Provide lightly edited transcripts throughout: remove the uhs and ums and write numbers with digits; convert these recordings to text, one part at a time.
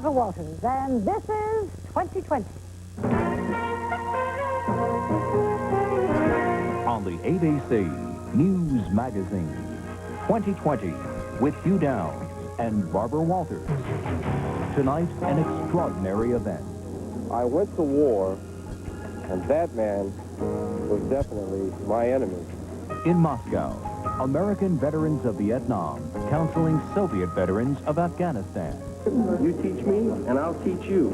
Barbara Walters, and this is 2020. On the ABC News Magazine, 2020, with Hugh Downs and Barbara Walters. Tonight, an extraordinary event. I went to war, and that man was definitely my enemy. In Moscow, American veterans of Vietnam counseling Soviet veterans of Afghanistan. You teach me, and I'll teach you.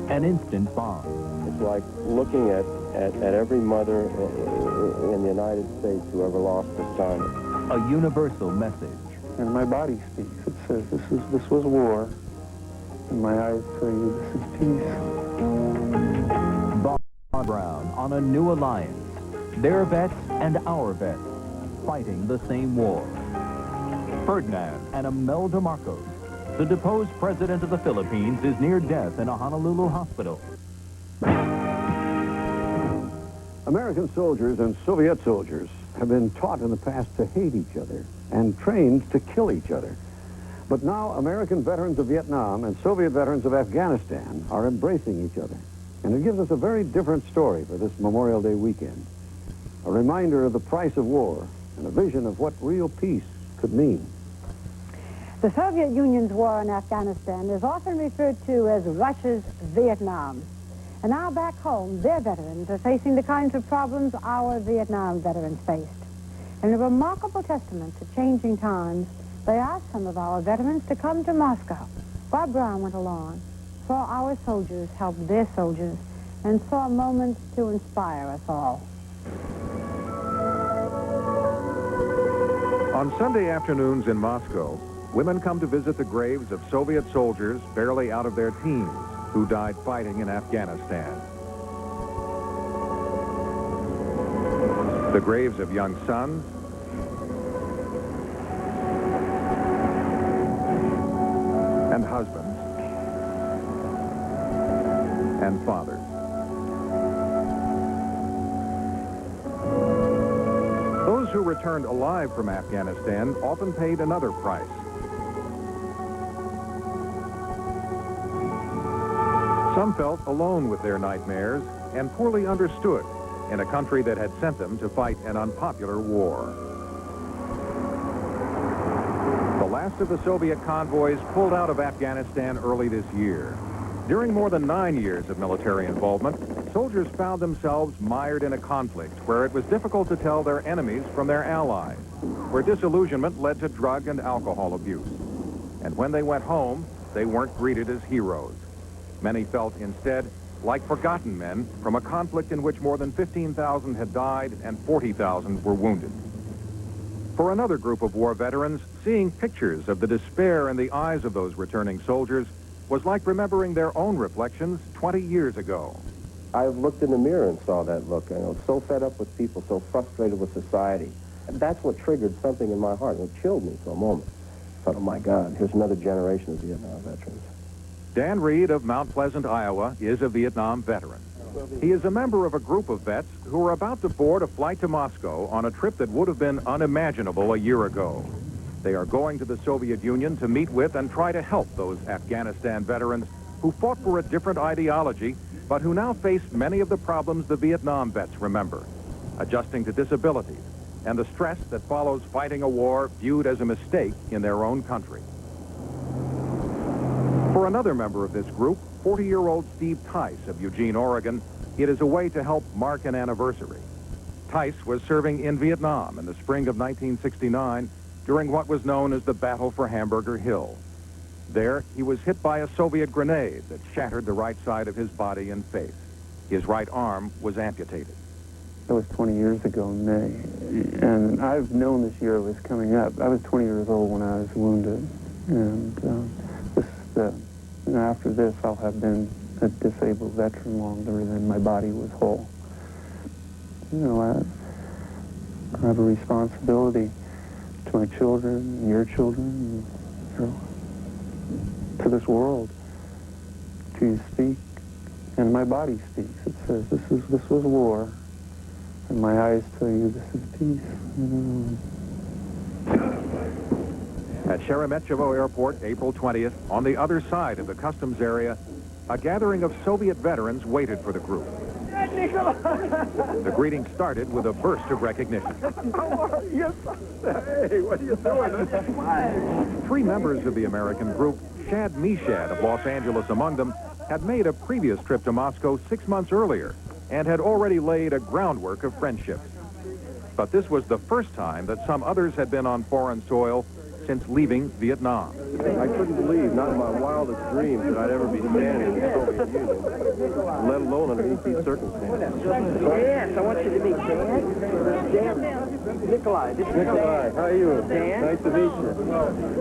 An instant bond. It's like looking at every mother in the United States who ever lost her son. A universal message. And my body speaks. It says, this was war. And my eyes tell you this is peace. Bob Brown on a new alliance. Their vets and our vets fighting the same war. Ferdinand and Imelda Marcos. The deposed president of the Philippines is near death in a Honolulu hospital. American soldiers and Soviet soldiers have been taught in the past to hate each other and trained to kill each other. But now American veterans of Vietnam and Soviet veterans of Afghanistan are embracing each other. And it gives us a very different story for this Memorial Day weekend. A reminder of the price of war and a vision of what real peace could mean. The Soviet Union's war in Afghanistan is often referred to as Russia's Vietnam. And now back home, their veterans are facing the kinds of problems our Vietnam veterans faced. In a remarkable testament to changing times, they asked some of our veterans to come to Moscow. Bob Brown went along, saw our soldiers help their soldiers, and saw moments to inspire us all. On Sunday afternoons in Moscow, women come to visit the graves of Soviet soldiers barely out of their teens who died fighting in Afghanistan. The graves of young sons, and husbands, and fathers. Those who returned alive from Afghanistan often paid another price. Some felt alone with their nightmares and poorly understood in a country that had sent them to fight an unpopular war. The last of the Soviet convoys pulled out of Afghanistan early this year. During more than 9 years of military involvement, soldiers found themselves mired in a conflict where it was difficult to tell their enemies from their allies, where disillusionment led to drug and alcohol abuse. And when they went home, they weren't greeted as heroes. Many felt instead like forgotten men from a conflict in which more than 15,000 had died and 40,000 were wounded. For another group of war veterans, seeing pictures of the despair in the eyes of those returning soldiers was like remembering their own reflections 20 years ago. I looked in the mirror and saw that look. I was so fed up with people, so frustrated with society. And that's what triggered something in my heart. It chilled me for a moment. I thought, oh my God, here's another generation of Vietnam veterans. Dan Reed of Mount Pleasant, Iowa, is a Vietnam veteran. He is a member of a group of vets who are about to board a flight to Moscow on a trip that would have been unimaginable a year ago. They are going to the Soviet Union to meet with and try to help those Afghanistan veterans who fought for a different ideology, but who now face many of the problems the Vietnam vets remember, adjusting to disabilities and the stress that follows fighting a war viewed as a mistake in their own country. For another member of this group, 40-year-old Steve TICE of Eugene, Oregon, it is a way to help mark an anniversary. TICE was serving in Vietnam in the spring of 1969 during what was known as the Battle for Hamburger Hill. There, he was hit by a Soviet grenade that shattered the right side of his body and face. His right arm was amputated. That was 20 years ago in May, and I've known this year was coming up. I was 20 years old when I was wounded, and after this, I'll have been a disabled veteran longer than my body was whole. You know, I have a responsibility to my children, your children, you know, to this world, to speak, and my body speaks. It says, this was war, and my eyes tell you this is peace. At Sheremetyevo Airport, April 20th, on the other side of the customs area, a gathering of Soviet veterans waited for the group. The greeting started with a burst of recognition. Hey, what are you doing? 3 members of the American group, Shad Meshad of Los Angeles among them, had made a previous trip to Moscow 6 months earlier and had already laid a groundwork of friendship. But this was the first time that some others had been on foreign soil since leaving Vietnam. I couldn't believe, not in my wildest dreams, that I'd ever be standing in the Soviet Union, let alone underneath these circumstances. Yes, I want you to meet Dan. Dan. Nikolai. Nikolai, how are you? Dan. Nice to meet you.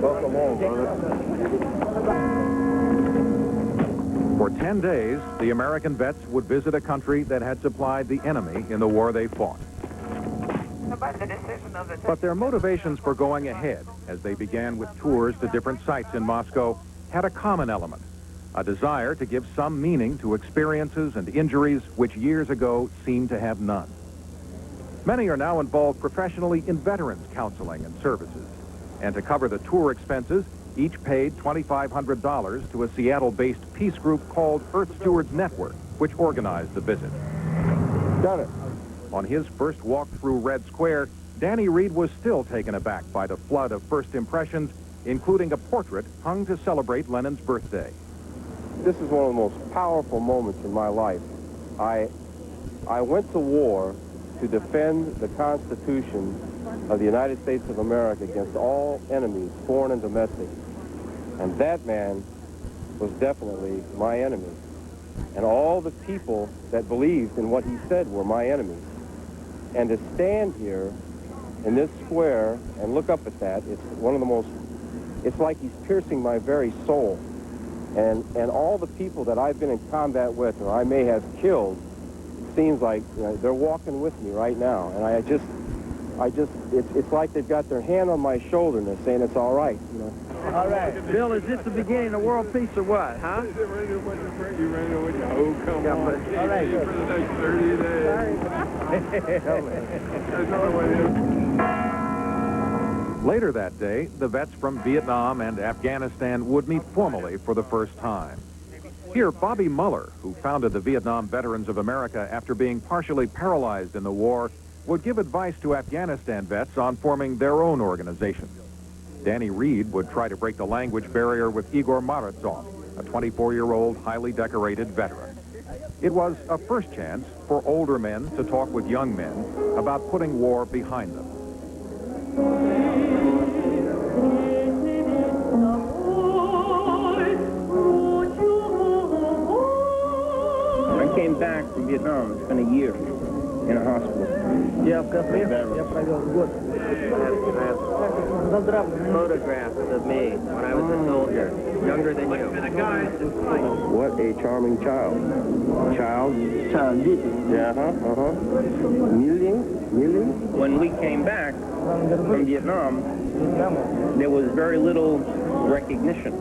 Welcome home, brother. For 10 days, the American vets would visit a country that had supplied the enemy in the war they fought. But their motivations for going ahead, as they began with tours to different sites in Moscow, had a common element, a desire to give some meaning to experiences and injuries which years ago seemed to have none. Many are now involved professionally in veterans counseling and services, and to cover the tour expenses, each paid $2,500 to a Seattle-based peace group called Earth Stewards Network, which organized the visit. Got it. On his first walk through Red Square, Danny Reed was still taken aback by the flood of first impressions, including a portrait hung to celebrate Lenin's birthday. This is one of the most powerful moments in my life. I went to war to defend the Constitution of the United States of America against all enemies, foreign and domestic. And that man was definitely my enemy. And all the people that believed in what he said were my enemies. And to stand here in this square and look up at that, it's one of the most, it's like he's piercing my very soul. And all the people that I've been in combat with or I may have killed, it seems like they're walking with me right now. And I just, it's like they've got their hand on my shoulder and they're saying it's all right, you know. All right. Bill, is this the beginning of world peace or what, huh? Oh, come on. All right. For the next 30 days. Later that day, the vets from Vietnam and Afghanistan would meet formally for the first time. Here, Bobby Muller, who founded the Vietnam Veterans of America after being partially paralyzed in the war, would give advice to Afghanistan vets on forming their own organization. Danny Reed would try to break the language barrier with Igor Marazov, a 24-year-old, highly decorated veteran. It was a first chance for older men to talk with young men about putting war behind them. I came back from Vietnam. It's been a year in a hospital. Я провел год. Photographs of me when I was a soldier, younger than you. What a charming child. Child? Child, Yeah, Million? When we came back from Vietnam, there was very little recognition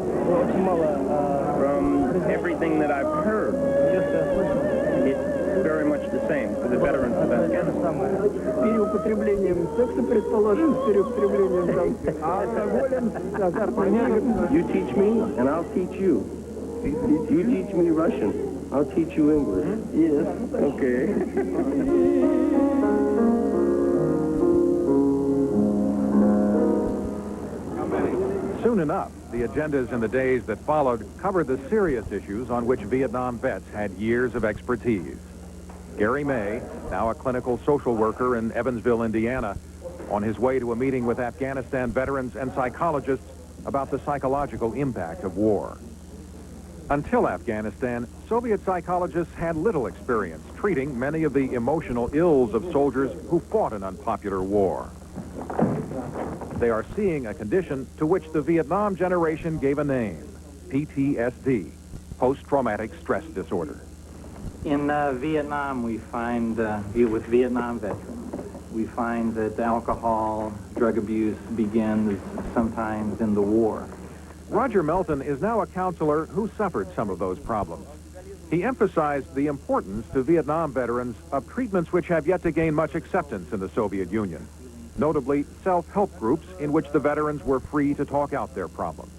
from everything that I've heard. It's very much the same for the veterans of Afghanistan. переупотреблением секса, предположим, с переупотреблением алкоголем. You teach me, and I'll teach you. You teach me Russian, I'll teach you English. Yes. Okay. Soon enough, the agendas in the days that followed covered the serious issues on which Vietnam vets had years of expertise. Gary May, now a clinical social worker in Evansville, Indiana, on his way to a meeting with Afghanistan veterans and psychologists about the psychological impact of war. Until Afghanistan, Soviet psychologists had little experience treating many of the emotional ills of soldiers who fought an unpopular war. They are seeing a condition to which the Vietnam generation gave a name, PTSD, post-traumatic stress disorder. In Vietnam, we find, with Vietnam veterans, we find that alcohol, drug abuse begins sometimes in the war. Roger Melton is now a counselor who suffered some of those problems. He emphasized the importance to Vietnam veterans of treatments which have yet to gain much acceptance in the Soviet Union. notably self-help groups in which the veterans were free to talk out their problems.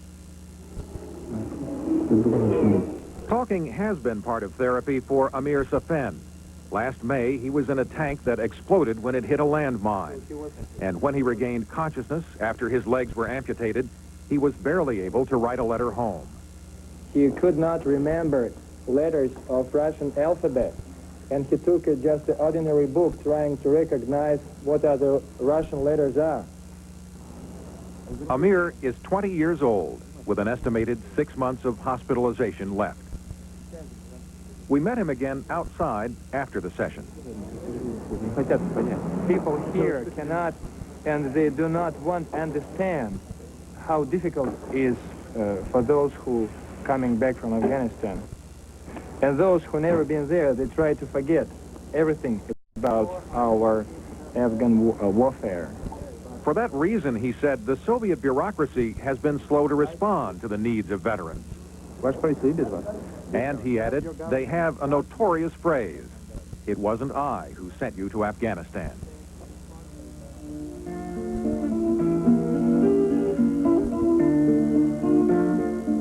Talking has been part of therapy for Amir Safen. Last May, he was in a tank that exploded when it hit a landmine. And when he regained consciousness after his legs were amputated, he was barely able to write a letter home. He could not remember letters of Russian alphabet, and he took just an ordinary book trying to recognize what other Russian letters are. Amir is 20 years old, with an estimated 6 months of hospitalization left. We met him again outside after the session. People here cannot, and they do not want to understand how difficult it is for those who coming back from Afghanistan. And those who never been there, they try to forget everything about our Afghan warfare. For that reason, he said, the Soviet bureaucracy has been slow to respond to the needs of veterans. And he added, they have a notorious phrase, "It wasn't I who sent you to Afghanistan."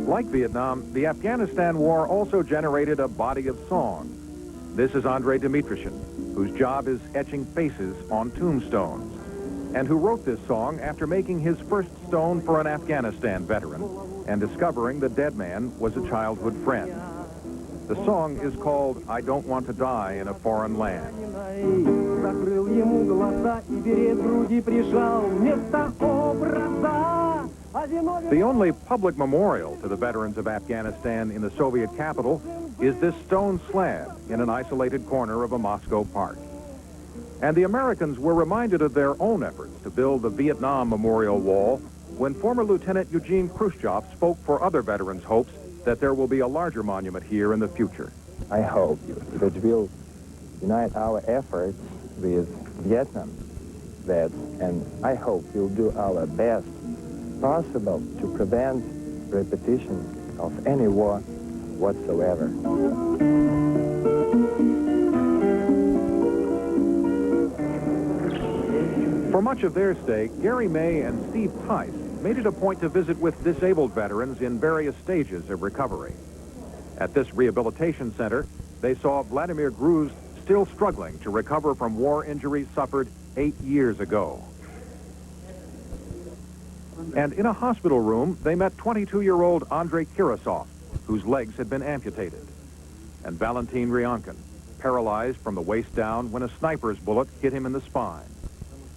Like Vietnam, the Afghanistan War also generated a body of song. This is Andrei Dmitrichin, whose job is etching faces on tombstones, and who wrote this song after making his first stone for an Afghanistan veteran and discovering the dead man was a childhood friend. The song is called "I Don't Want to Die in a Foreign Land." The only public memorial to the veterans of Afghanistan in the Soviet capital is this stone slab in an isolated corner of a Moscow park. And the Americans were reminded of their own efforts to build the Vietnam Memorial Wall when former Lieutenant EUGENE KHRUSHCHEV spoke for other veterans' hopes that there will be a larger monument here in the future. I hope that we'll unite our efforts with Vietnam vets, and I hope we'll do our best possible to prevent repetition of any war whatsoever. For much of their stay, Gary May and Steve TICE made it a point to visit with disabled veterans in various stages of recovery. At this rehabilitation center, they saw Vladimir Gruz still struggling to recover from war injuries suffered 8 years ago. And in a hospital room, they met 22-year-old Andrei Kirasov, whose legs had been amputated, and Valentin Ryonkin, paralyzed from the waist down when a sniper's bullet hit him in the spine.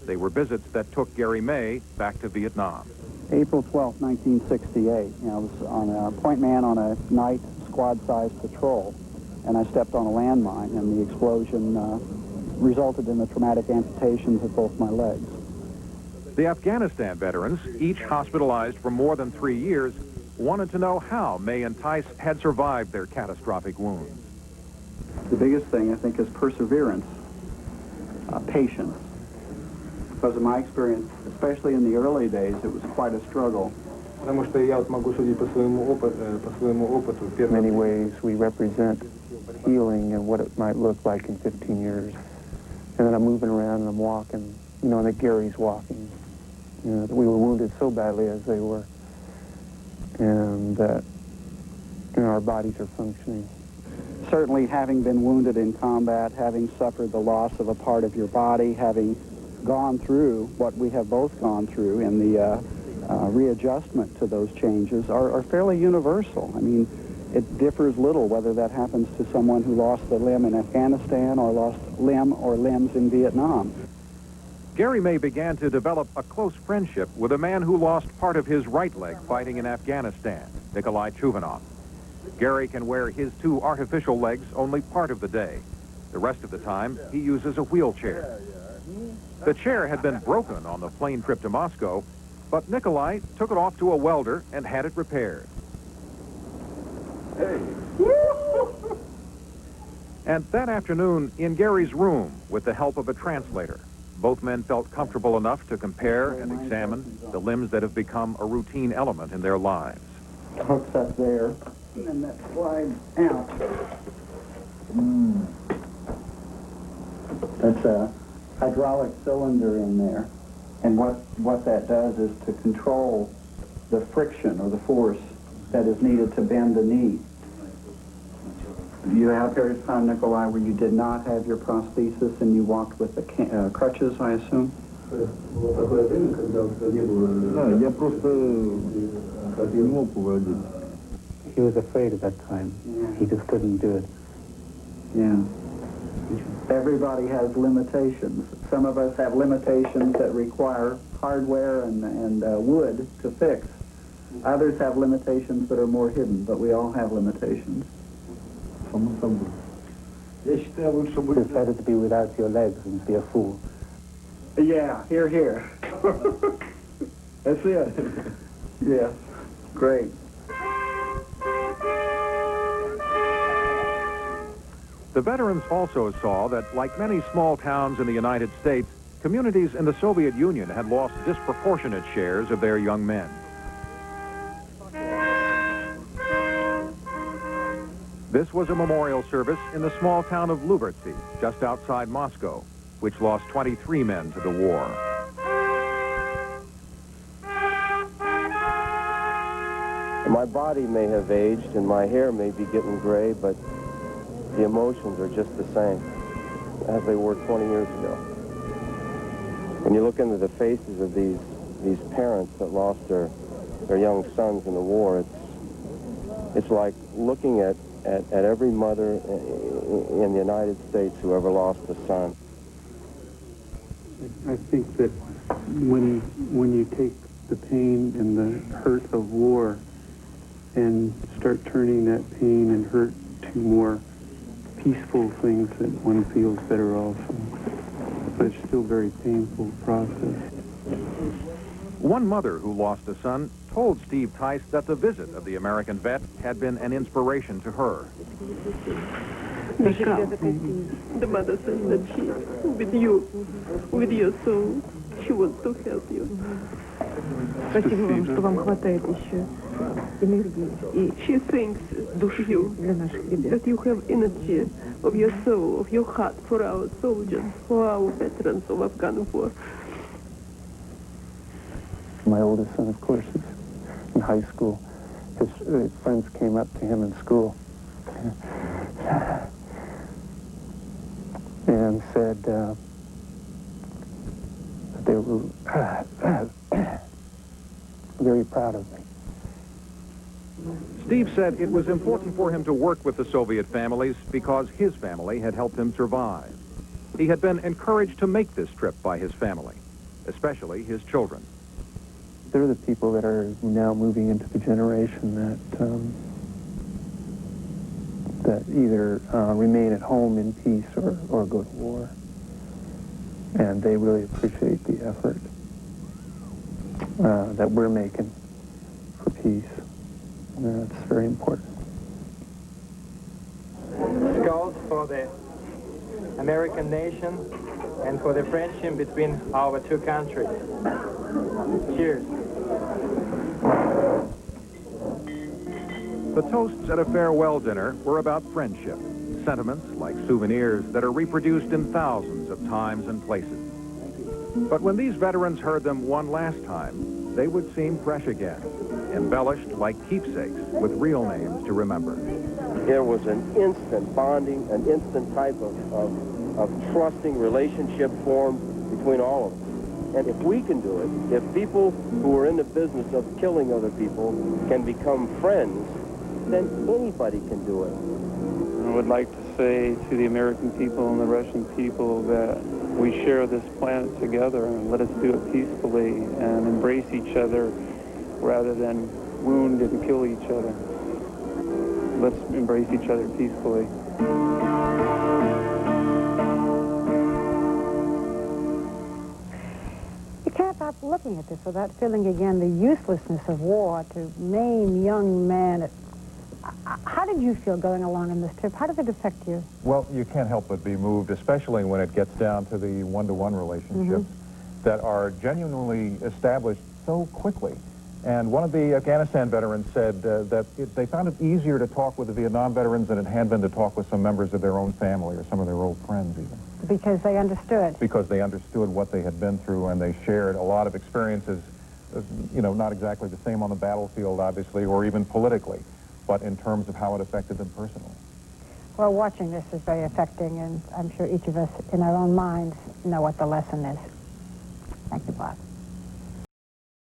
They were visits that took Gary May back to Vietnam. April 12, 1968, I was on a point man on a night squad-sized patrol, and I stepped on a landmine, and the explosion resulted in the traumatic amputations of both my legs. The Afghanistan veterans, each hospitalized for more than 3 years, wanted to know how May and TICE had survived their catastrophic wounds. The biggest thing, I think, is perseverance, patience. Because of my experience, especially in the early days, it was quite a struggle. In many ways, we represent healing and what it might look like in 15 years. And then I'm moving around and I'm walking, that Gary's walking. That we were wounded so badly as they were. And that, our bodies are functioning. Certainly, having been wounded in combat, having suffered the loss of a part of your body, having gone through what we have both gone through in the readjustment to those changes are fairly universal. I mean, it differs little whether that happens to someone who lost a limb in Afghanistan or lost limb or limbs in Vietnam. Gary May began to develop a close friendship with a man who lost part of his right leg fighting in Afghanistan, Nikolai Chuvanov. Gary can wear his 2 artificial legs only part of the day. The rest of the time, he uses a wheelchair. The chair had been broken on the plane trip to Moscow, but Nikolai took it off to a welder and had it repaired. Hey. And that afternoon, in Gary's room, with the help of a translator, both men felt comfortable enough to compare and examine the limbs that have become a routine element in their lives. Hooks up there, and then that slides out. That's a hydraulic cylinder in there, And what that does is to control the friction or the force that is needed to bend the knee. You have periods of time, Nikolai, where you did not have your prosthesis and you walked with the crutches, I assume? He was afraid at that time. He just couldn't do it. Yeah. Everybody has limitations. Some of us have limitations that require hardware and wood to fix. Others have limitations that are more hidden, but we all have limitations. It's better to be without your legs than be a fool. Yeah, here, here. That's it. Yeah, great. The veterans also saw that, like many small towns in the United States, communities in the Soviet Union had lost disproportionate shares of their young men. This was a memorial service in the small town of Lubertsy, just outside Moscow, which lost 23 men to the war. My body may have aged and my hair may be getting gray, but the emotions are just the same as they were 20 years ago. When you look into the faces of these parents that lost their young sons in the war, it's like looking at every mother in the United States who ever lost a son. I think that when you take the pain and the hurt of war and start turning that pain and hurt to more peaceful things, that one feels better also. But it's still a very painful process. One mother who lost a son told Steve TICE that the visit of the American vet had been an inspiration to her. The mother says that she, with your soul, she wants to help you. Спасибо вам, что вам хватает еще энергии и She thinks для наших ребят. that you have energy of your soul, of your heart for our soldiers, for our veterans of Afghan war. My oldest son, of course, is in high school. His friends came up to him in school and said that they were very proud of me. Steve said it was important for him to work with the Soviet families because his family had helped him survive. He had been encouraged to make this trip by his family, especially his children. They're the people that are now moving into the generation that either remain at home in peace or go to war. And they really appreciate the effort that we're making for peace. It's very important. Skulls for the American nation and for the friendship between our two countries. Cheers. The toasts at a farewell dinner were about friendship, sentiments like souvenirs that are reproduced in thousands of times and places. But when these veterans heard them one last time, they would seem fresh again, embellished like keepsakes with real names to remember. There was an instant bonding, an instant type of trusting relationship formed between all of us. And if we can do it, if people who are in the business of killing other people can become friends, then anybody can do it. I would like to say to the American people and the Russian people that we share this planet together, and let us do it peacefully and embrace each other rather than wound and kill each other. Let's embrace each other peacefully. You can't stop looking at this without feeling again the uselessness of war to maim young men. How did you feel going along on this trip? How did it affect you? Well, you can't help but be moved, especially when it gets down to the one-to-one relationships that are genuinely established so quickly. And one of the Afghanistan veterans said that they found it easier to talk with the Vietnam veterans than it had been to talk with some members of their own family or some of their old friends even. Because they understood. Because they understood what they had been through, and they shared a lot of experiences, you know, not exactly the same on the battlefield, obviously, or even politically, but in terms of how it affected them personally. Well, watching this is very affecting, and I'm sure each of us in our own minds know what the lesson is. Thank you, Bob.